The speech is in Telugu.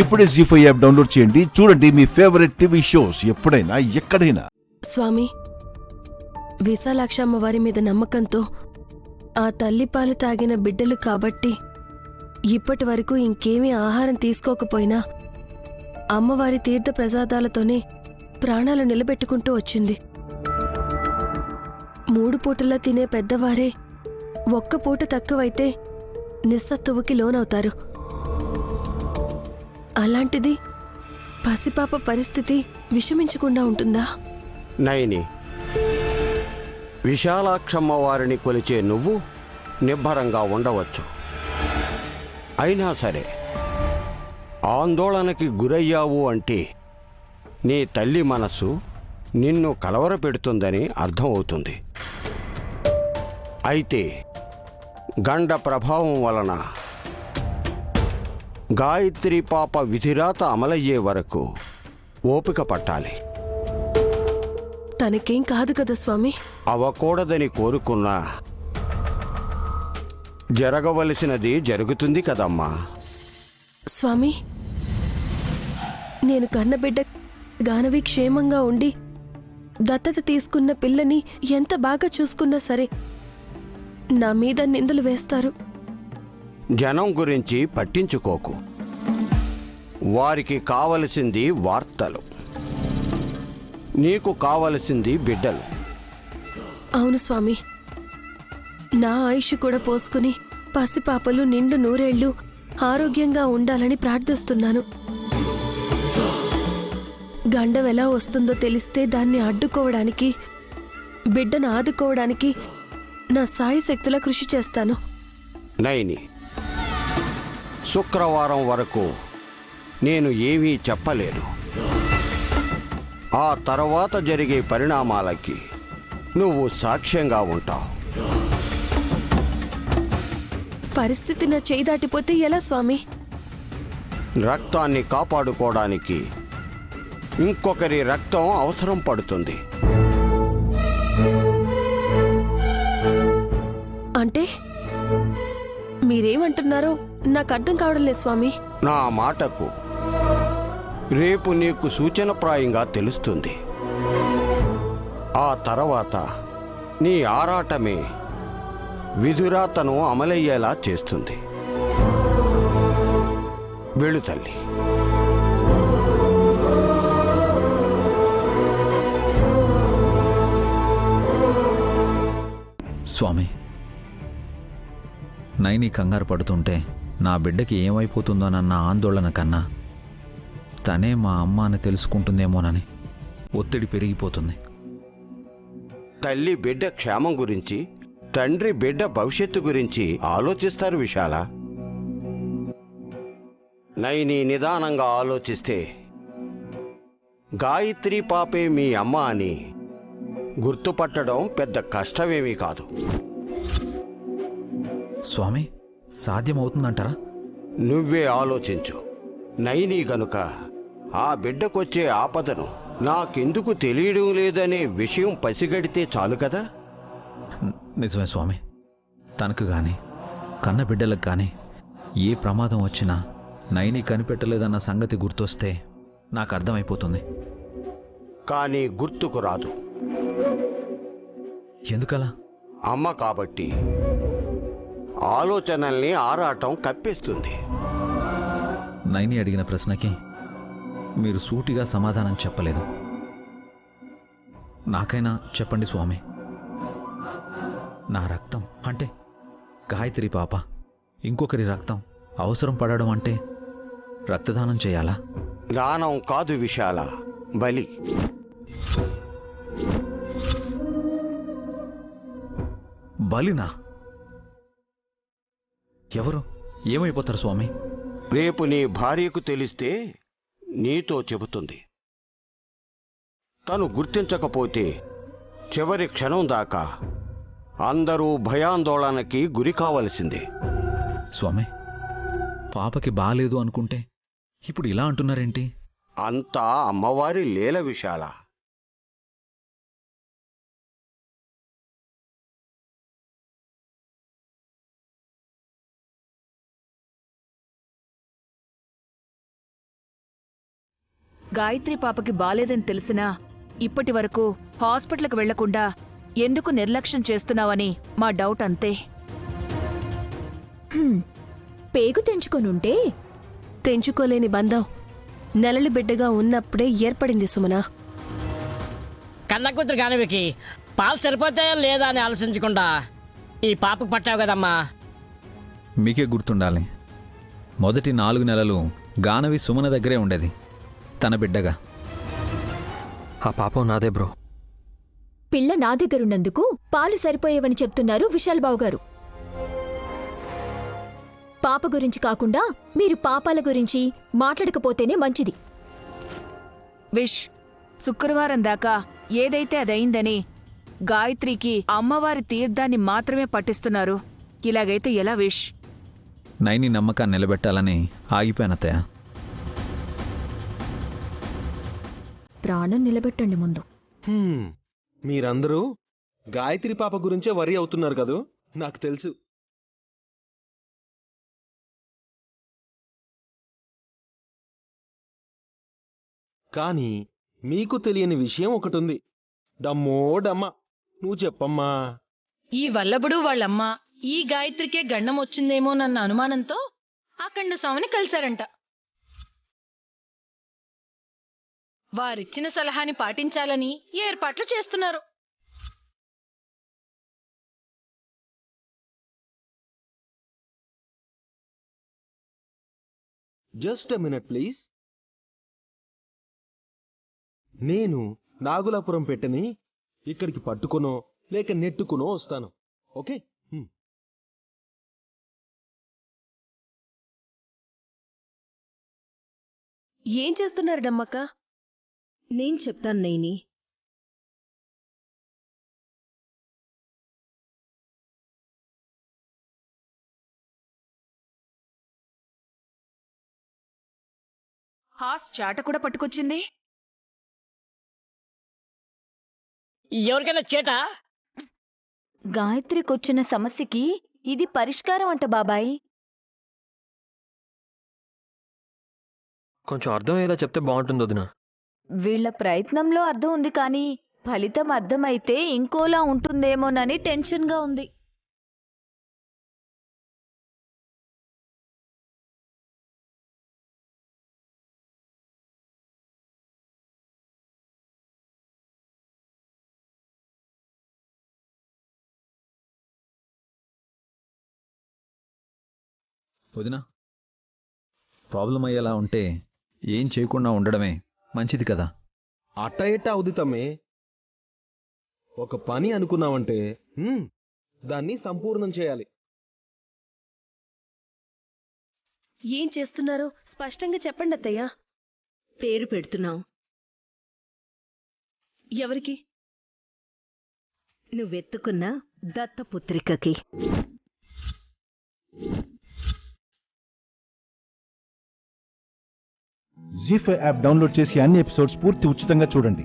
ఇప్పుడే జీ5 యాప్ డౌన్లోడ్ చేయండి. చూడండి మీ ఫేవరెట్ టీవీ షోస్ ఎప్పుడైనా ఎక్కడైనా. స్వామి, విశాలాక్షమ్మ వారి మీద నమ్మకంతో ఆ తల్లిపాలు తాగిన బిడ్డలు కాబట్టి ఇప్పటి వరకు ఇంకేమీ ఆహారం తీసుకోకపోయినా అమ్మవారి తీర్థ ప్రసాదాలతోనే ప్రాణాలు నిలబెట్టుకుంటూ వచ్చింది. 3 పూటలా తినే పెద్దవారే ఒక్క పూట తక్కువైతే నిస్సత్తువుకి లోనవుతారు. అలాంటిది పసిపాప పరిస్థితి విషమించకుండా ఉంటుందా? నైని, విశాలాక్షమ్మ వారిని కొలిచే నువ్వు నిబ్బరంగా ఉండవచ్చు. అయినా సరే ఆందోళనకి గురయ్యావు అంటే నీ తల్లి మనసు నిన్ను కలవరపెడుతుందని అర్థం అవుతుంది. అయితే గండ ప్రభావం వలన గాయత్రి పాప విధిరాత అమలయ్యే వరకు ఓపిక పట్టాలి. తనకేం కాదు కదా స్వామి. అవకూడదని కోరుకున్నా జరగవలసినది జరుగుతుంది కదమ్మా. స్వామి, నేను కన్నబిడ్డ గానవి క్షేమంగా ఉండి దత్తత తీసుకున్న పిల్లని ఎంత బాగా చూసుకున్నా సరే నా మీద నిందలు వేస్తారు. జనం గురించి పట్టించుకోకు. వారికి కావలసింది వార్తలు, నీకు కావలసింది బిడ్డలు. అవును స్వామి, నా ఆయుష్ కూడా పోసుకుని పసిపాపలు నిండు నూరేళ్లు ఆరోగ్యంగా ఉండాలని ప్రార్థిస్తున్నాను. గండం ఎలా వస్తుందో తెలిస్తే దాన్ని అడ్డుకోవడానికి, బిడ్డను ఆదుకోవడానికి నా సాయశక్తులా కృషి చేస్తాను. నైని, శుక్రవారం వరకు నేను ఏమీ చెప్పలేను. ఆ తర్వాత జరిగే పరిణామాలకి నువ్వు సాక్ష్యంగా ఉంటావు. పరిస్థితి నా చేయి దాటిపోతే ఎలా స్వామి? రక్తాన్ని కాపాడుకోవడానికి ఇంకొకరి రక్తం అవసరం పడుతుంది. అంటే మీరేమంటున్నారో నాకు అర్థం కావడం లేదు స్వామి. నా మాటకు రేపు నీకు సూచనప్రాయంగా తెలుస్తుంది. ఆ తర్వాత నీ ఆరాటమే విధురాతను అమలయ్యేలా చేస్తుంది. వెళ్ళు తల్లి. స్వామి, నైని కంగారు పడుతుంటే నా బిడ్డకి ఏమైపోతుందోనన్న ఆందోళన కన్నా తనే మా అమ్మ అని తెలుసుకుంటుందేమోనని ఒత్తిడి పెరిగిపోతుంది. తల్లి బిడ్డ క్షేమం గురించి, తండ్రి బిడ్డ భవిష్యత్తు గురించి ఆలోచిస్తారు విశాల. నైని నిదానంగా ఆలోచిస్తే గాయత్రి పాపే మీ అమ్మ అని గుర్తుపట్టడం పెద్ద కష్టమేమీ కాదు. స్వామి, సాధ్యమవుతుందంటారా? నువ్వే ఆలోచించు. నైని గనుక ఆ బిడ్డకొచ్చే ఆపదను నాకెందుకు తెలియడం లేదనే విషయం పసిగడితే చాలు కదా. నిజమే స్వామి, తనకు గాని కన్న బిడ్డలకు గాని ఏ ప్రమాదం వచ్చినా నైని కనిపెట్టలేదన్న సంగతి గుర్తొస్తే నాకు అర్థమైపోతుంది. కానీ గుర్తుకు రాదు. ఎందుకలా? అమ్మ కాబట్టి ఆలోచనల్ని ఆరాటం కప్పేస్తుంది. నైని అడిగిన ప్రశ్నకి మీరు సూటిగా సమాధానం చెప్పలేదు. నాకైనా చెప్పండి స్వామి. నా రక్తం అంటే గాయత్రి పాప ఇంకొకరి రక్తం అవసరం పడడం అంటే రక్తదానం చేయాలా? దానం కాదు విశాల, బలి. బలినా? ఎవరు ఏమైపోతారు స్వామి? రేపు నీ భార్యకు తెలిస్తే నీతో చెబుతుంది. తను గుర్తించకపోతే చివరి క్షణం దాకా అందరూ భయాందోళనకి గురి కావలసిందే. స్వామి, పాపకి బాలేదు అనుకుంటే ఇప్పుడు ఇలా అంటున్నారేంటి? అంతా అమ్మవారి లీల విశాల. గాయత్రి పాపకి బాలేదని తెలిసినా ఇప్పటి వరకు హాస్పిటల్కి వెళ్లకుండా ఎందుకు నిర్లక్ష్యం చేస్తున్నావని మా డౌట్ అంతే. పేగు తెంచుకొనుంటే తెంచుకోలేని బంధం నెలలి బిడ్డగా ఉన్నప్పుడే ఏర్పడింది సుమనా. కన్న కూతురు గానవికి పాలు సరిపోతాయో లేదా అని ఆలోచించకుండా ఈ పాపకు పట్టావు కదమ్మా. మీకే గుర్తుండాలి, మొదటి 4 నెలలు గానవి సుమన దగ్గరే ఉండేది తన బిడ్డగా. ఆ పాపం నాదే బ్రో. పిల్ల నా దగ్గరున్నందుకు పాలు సరిపోయేవని చెప్తున్నారు విశాల్ బాబు గారు. పాప గురించి కాకుండా మీరు పాపాల గురించి మాట్లాడకపోతేనే మంచిది. విష్, శుక్రవారం దాకా ఏదైతే అదయిందని గాయత్రికి అమ్మవారి తీర్థాన్ని మాత్రమే పట్టిస్తున్నారు. ఇలాగైతే ఎలా విష్? నైని నమ్మకాన్ని నిలబెట్టాలని ఆగిపోయానత్తయ్య. ప్రాణం నిలబెట్టండి ముందు. మీరందరూ గాయత్రి పాప గురించే వరి అవుతున్నారు కదూ, నాకు తెలుసు. కానీ మీకు తెలియని విషయం ఒకటుంది. డమ్మో డమ్మ, నువ్వు చెప్పమ్మా. ఈ వల్లభుడు వాళ్ళమ్మ ఈ గాయత్రికే గండం వచ్చిందేమోనన్న అనుమానంతో అఖండ స్వామిని కలిశారంట. వారిచ్చిన సలహాని పాటించాలని ఏర్పాట్లు చేస్తున్నారు. Just a minute please. నేను నాగులాపురం పెట్టని ఇక్కడికి పట్టుకునో లేక నెట్టుకునో వస్తాను. ఓకే? ఏం చేస్తున్నారు డమ్మక్క? నేను చెప్తాను నైని. హాస్ చాట కూడా పట్టుకొచ్చింది. ఎవరికైనా చేట? గాయత్రికొచ్చిన సమస్యకి ఇది పరిష్కారం అంట బాబాయ్. కొంచెం అర్థమయ్యేలా చెప్తే బాగుంటుంది వదినా. వీళ్ల ప్రయత్నంలో అర్థం ఉంది కానీ ఫలితం అర్థమైతే ఇంకోలా ఉంటుందేమోనని టెన్షన్గా ఉంది. వదినా, ప్రాబ్లం అయ్యేలా ఉంటే ఏం చేయకుండా ఉండడమే మంచిది కదా. అట్ట ఎట్ట అవుదితమ్మే. ఒక పని అనుకున్నావంటే దాన్ని సంపూర్ణం చేయాలి. ఏం చేస్తున్నారో స్పష్టంగా చెప్పండి అత్తయ్య. పేరు పెడుతున్నావు. ఎవరికి? నువ్వెత్తుకున్న దత్తపుత్రికకి. జీ5 యాప్ డౌన్లోడ్ చేసి అన్ని ఎపిసోడ్స్ పూర్తి ఉచితంగా చూడండి.